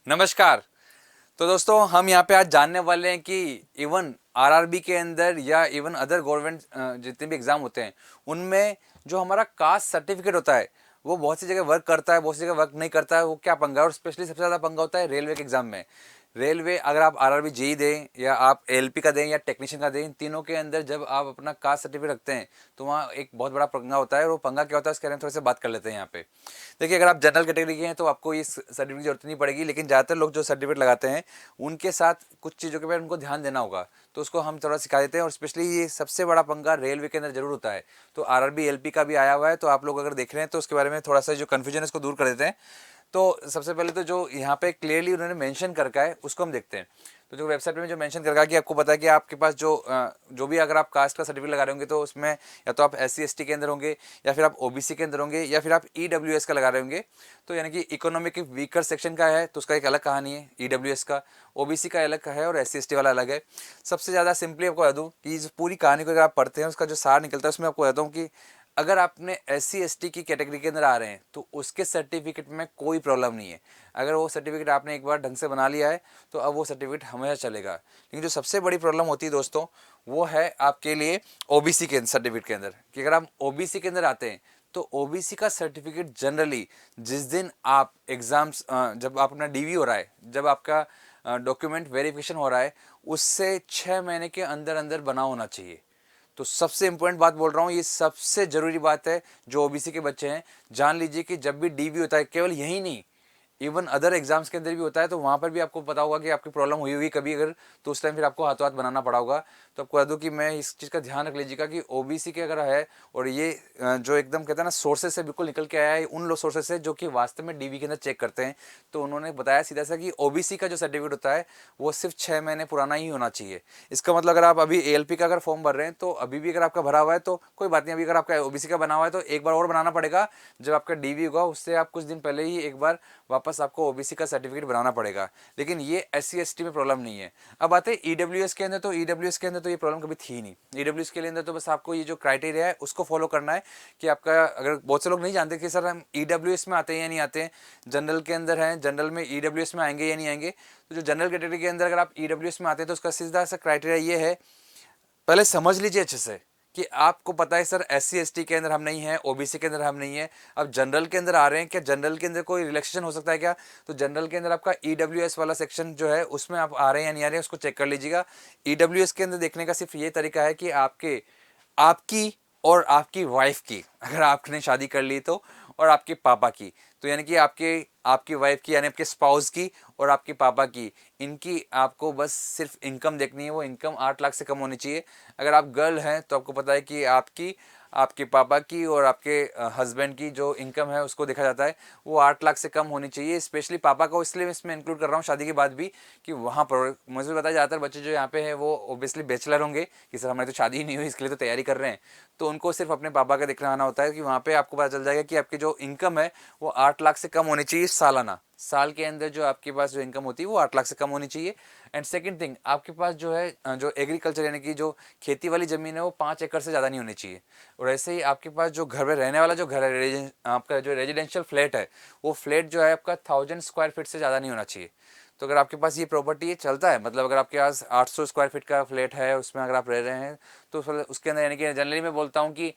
नमस्कार। तो दोस्तों हम यहाँ पे आज जानने वाले हैं कि इवन आरआरबी के अंदर या इवन अदर गवर्नमेंट जितने भी एग्ज़ाम होते हैं उनमें जो हमारा कास्ट सर्टिफिकेट होता है वो बहुत सी जगह वर्क करता है, बहुत सी जगह वर्क नहीं करता है। वो क्या पंगा है, और स्पेशली सबसे ज़्यादा पंगा होता है रेलवे के एग्ज़ाम में। रेलवे अगर आप आरआरबी जेई दें या आप एलपी का दें या टेक्नीशियन का दें, इन तीनों के अंदर जब आप अपना कास्ट सर्टिफिकेट रखते हैं तो वहाँ एक बहुत बड़ा पंगा होता है। और वो पंगा क्या होता है उसके बारे में थोड़ा सा बात कर लेते हैं यहाँ पे। देखिए, अगर आप जनरल कैटेगरी के हैं तो आपको इस सर्टिफिकेट की जरूरत नहीं पड़ेगी, लेकिन ज़्यादातर लोग जो सर्टिफिकेट लगाते हैं उनके साथ कुछ चीज़ों के बारे में उनको ध्यान देना होगा। तो उसको हम थोड़ा सिखा देते हैं। और स्पेशली ये सबसे बड़ा पंगा रेलवे के अंदर जरूर होता है। तो आरआरबी एलपी का भी आया हुआ है, तो आप लोग अगर देख रहे हैं तो उसके बारे में थोड़ा सा जो कन्फ्यूजन है उसको दूर कर देते हैं। तो सबसे पहले तो जो यहाँ पे क्लियरली उन्होंने मेंशन कर रखा है उसको हम देखते हैं। तो जो वेबसाइट में जो मेंशन कर रखा है कि आपको पता है कि आपके पास जो भी अगर आप कास्ट का सर्टिफिकेट लगा रहे होंगे तो उसमें या तो आप एससी एसटी के अंदर होंगे, या फिर आप ओबीसी के अंदर होंगे, या फिर आप ईडब्ल्यूएस का लगा रहे होंगे। तो यानी कि इकोनॉमिक वीकर सेक्शन का है तो उसका एक अलग कहानी है ईडब्ल्यूएस का, ओबीसी का अलग का है और एससी एसटी वाला अलग है। सबसे ज़्यादा सिंपली आपको बता दूँ कि जो पूरी कहानी को अगर आप पढ़ते हैं उसका जो सार निकलता है उसमें आपको बताता हूँ कि अगर आपने एससी एसटी की कैटेगरी के अंदर आ रहे हैं तो उसके सर्टिफिकेट में कोई प्रॉब्लम नहीं है। अगर वो सर्टिफिकेट आपने एक बार ढंग से बना लिया है तो अब वो सर्टिफिकेट हमेशा चलेगा। लेकिन जो सबसे बड़ी प्रॉब्लम होती है दोस्तों वो है आपके लिए ओबीसी के सर्टिफिकेट के अंदर, कि अगर आप ओबीसी के अंदर आते हैं तो ओबीसी का सर्टिफिकेट जनरली जिस दिन आप एग्जाम्स जब आप अपना डीवी हो रहा है, जब आपका डॉक्यूमेंट वेरिफिकेशन हो रहा है, उससे 6 महीने के अंदर अंदर बना होना चाहिए। तो सबसे इंपॉर्टेंट बात बोल रहा हूँ, ये सबसे जरूरी बात है। जो ओबीसी के बच्चे हैं जान लीजिए कि जब भी डीवी होता है, केवल यही नहीं, इवन अदर एग्जाम्स के अंदर भी होता है, तो वहाँ पर भी आपको पता होगा कि आपकी प्रॉब्लम हुई होगी कभी अगर, तो उस टाइम फिर आपको हाथों हाथ बनाना पड़ा होगा। तो आपको बता दूँ कि मैं इस चीज़ का ध्यान रख लीजिएगा कि ओबीसी के अगर है, और ये जो एकदम कहते हैं ना सोर्सेज से बिल्कुल निकल के आया है, उन लोग सोर्सेज से जो कि वास्तव में डीवी के अंदर चेक करते हैं। तो उन्होंने बताया सीधा सा कि ओबीसी का जो सर्टिफिकेट होता है वो सिर्फ 6 महीने पुराना ही होना चाहिए। इसका मतलब अगर आप अभी एएलपी का अगर फॉर्म भर रहे हैं तो अभी भी अगर आपका भरा हुआ है तो कोई बात नहीं, अभी अगर आपका ओबीसी का बना हुआ है तो एक बार और बनाना पड़ेगा। जब आपका डीवी होगा उससे आप कुछ दिन पहले ही एक बार वापस आपको ओबीसी का सर्टिफिकेट बनाना पड़ेगा। लेकिन ये एससी एसटी में प्रॉब्लम नहीं है। अब आते हैं ईडब्ल्यूएस के अंदर, तो ईडब्ल्यूएस के अंदर तो ये प्रॉब्लम कभी थी नहीं। ईडब्ल्यूएस के अंदर तो बस आपको ये जो क्राइटेरिया है उसको फॉलो करना है कि आपका, अगर बहुत से लोग नहीं जानते कि सर हम ईडब्ल्यूएस में आते हैं या नहीं आते हैं, जनरल के अंदर हैं, जनरल में ईडब्ल्यूएस में आएंगे या नहीं आएंगे। तो जो जनरल कैटेगरी के अंदर अगर आप ईडब्ल्यूएस में आते हैं तो उसका सीधा सा क्राइटेरिया ये है, पहले समझ लीजिए अच्छे से कि आपको पता है सर एससी एसटी के अंदर हम नहीं है, ओबीसी के अंदर हम नहीं है। अब जनरल के अंदर आ रहे हैं, क्या जनरल के अंदर कोई रिलैक्सेशन हो सकता है क्या? तो जनरल के अंदर आपका ईडब्ल्यूएस वाला सेक्शन जो है उसमें आप आ रहे हैं या नहीं आ रहे हैं उसको चेक कर लीजिएगा। ईडब्ल्यूएस के अंदर देखने का सिर्फ ये तरीका है कि आपके आपकी और आपकी वाइफ की, अगर आपने शादी कर ली तो, और आपके पापा की, तो यानी कि आपके आपकी वाइफ की यानी आपके स्पाउस की और आपके पापा की, इनकी आपको बस सिर्फ इनकम देखनी है। वो इनकम 8 लाख से कम होनी चाहिए। अगर आप गर्ल हैं तो आपको पता है कि आपकी, आपके पापा की और आपके हस्बैंड की जो इनकम है उसको देखा जाता है, वो 8 लाख से कम होनी चाहिए। स्पेशली पापा को इसलिए इसमें इंक्लूड कर रहा हूँ शादी के बाद भी, कि वहाँ पर मुझे पता है ज़्यादातर बच्चे जो यहाँ पे हैं वो ओबियसली बैचलर होंगे कि सर हमारी तो शादी ही नहीं हुई इसके लिए तो तैयारी कर रहे हैं। तो उनको सिर्फ अपने पापा का देखना आना होता है कि वहाँ पे आपको पता चल जाएगा कि आपकी जो इनकम है वो 8 लाख से कम होनी चाहिए सालाना। साल के अंदर जो आपके पास जो इनकम होती है वो 8 लाख से कम होनी चाहिए। एंड सेकंड थिंग, आपके पास जो है जो एग्रीकल्चर यानी कि जो खेती वाली ज़मीन है वो 5 एकड़ से ज़्यादा नहीं होनी चाहिए। और ऐसे ही आपके पास जो घर में रहने वाला जो घर है, आपका जो रेजिडेंशियल फ्लैट है, वो फ्लैट जो है आपका 1000 स्क्वायर फीट से ज़्यादा नहीं होना चाहिए। तो अगर आपके पास ये प्रॉपर्टी चलता है, मतलब अगर आपके पास 800 स्क्वायर फीट का फ्लैट है उसमें अगर आप रह रहे हैं तो उसके अंदर, यानी कि जनरली मैं बोलता हूँ कि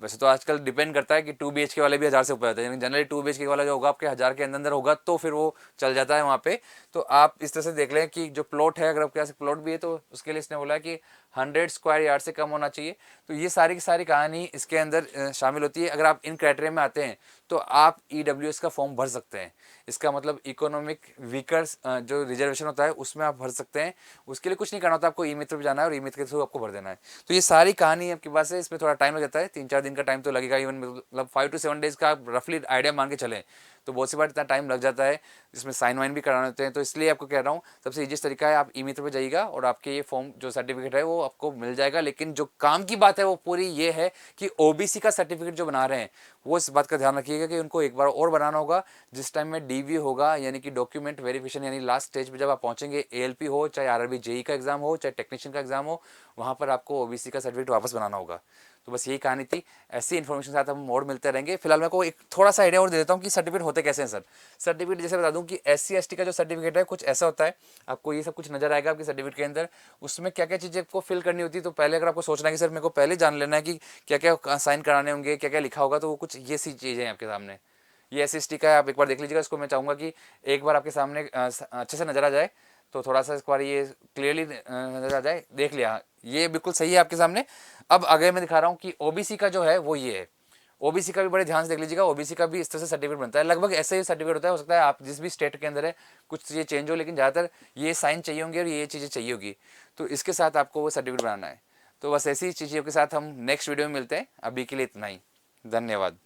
वैसे तो आजकल डिपेंड करता है कि 2 BHK वाले भी 1000 से ऊपर जाते हैं, लेकिन जनरली 2 BHK वाला जो होगा आपके 1000 के अंदर अंदर होगा तो फिर वो चल जाता है वहाँ पे। तो आप इस तरह से देख लें कि जो प्लॉट है, अगर आपके पास प्लॉट भी है तो उसके लिए इसने बोला है कि 100 स्क्वायर यार्ड से कम होना चाहिए। तो ये सारी की सारी कहानी इसके अंदर शामिल होती है। अगर आप इन क्राइटेरिया में आते हैं तो आप ईडब्ल्यूएस का फॉर्म भर सकते हैं। इसका मतलब इकोनॉमिक वीकर्स जो रिजर्वेशन होता है उसमें आप भर सकते हैं। उसके लिए कुछ नहीं करना होता, आपको ई मित्र पर जाना है और ई मित्र के थ्रू आपको भर देना है। तो ये सारी कहानी आपके पास है। इसमें थोड़ा टाइम लग जाता है, 3-4 दिन का टाइम तो लगेगा, इवन मतलब 5 to 7 डेज का आप रफली आइडिया मान के चलें तो बहुत सी बार इतना टाइम लग जाता है। इसमें साइन वाइन भी कराने होते हैं। तो इसलिए आपको कह रहा हूँ सबसे ईजीएस्ट तरीका है, आप ई मित्र पे जाइएगा और आपके ये फॉर्म जो सर्टिफिकेट है वो आपको मिल जाएगा। लेकिन जो काम की बात है वो पूरी ये है कि ओबीसी का सर्टिफिकेट जो बना रहे हैं वो इस बात का ध्यान रखिएगा कि उनको एक बार और बनाना होगा जिस टाइम में डीवी होगा, यानी कि डॉक्यूमेंट वेरिफिकेशन, यानी लास्ट स्टेज पे जब आप पहुंचेंगे, एएलपी हो चाहे आरआरबी जेई का एग्जाम हो चाहे टेक्नीशियन का एग्जाम हो, वहां पर आपको ओबीसी का सर्टिफिकेट वापस बनाना होगा। तो बस यही कहानी थी। ऐसी इन्फॉर्मेशन के साथ हम और मिलते रहेंगे। फिलहाल मैं को एक थोड़ा सा आइडिया और दे देता हूँ कि सर्टिफिकेट होते कैसे हैं सर। सर्टिफिकेट जैसे बता दूँ कि SC ST का जो सर्टिफिकेट है कुछ ऐसा होता है, आपको ये सब कुछ नजर आएगा आपके सर्टिफिकेट के अंदर। उसमें क्या क्या चीज़ें आपको फिल करनी होती है, तो पहले अगर आपको सोचना है कि सर मेरे को पहले जान लेना है कि क्या क्या साइन कराने होंगे, क्या क्या लिखा होगा, तो वो कुछ ये सी चीज़ें हैं आपके सामने। ये SC ST का है, आप एक बार देख लीजिएगा। इसको मैं चाहूँगा कि एक बार आपके सामने अच्छे से नजर आ जाए, तो थोड़ा सा इस बार ये क्लियरली नजर आ जाए। देख लिया, ये बिल्कुल सही है आपके सामने। अब आगे मैं दिखा रहा हूँ कि OBC का जो है वो ये है। OBC का भी बड़े ध्यान से देख लीजिएगा। OBC का भी इस तरह से सर्टिफिकेट बनता है, लगभग ऐसे ही सर्टिफिकेट होता है। हो सकता है आप जिस भी स्टेट के अंदर है कुछ चीज़ें चेंज हो, लेकिन ज़्यादातर ये साइन चाहिए होंगे और ये चीज़ें चाहिए होगी, तो इसके साथ आपको वो सर्टिफिकेट बनाना है। तो बस ऐसी चीज़ों के साथ हम नेक्स्ट वीडियो में मिलते हैं। अभी के लिए इतना ही, धन्यवाद।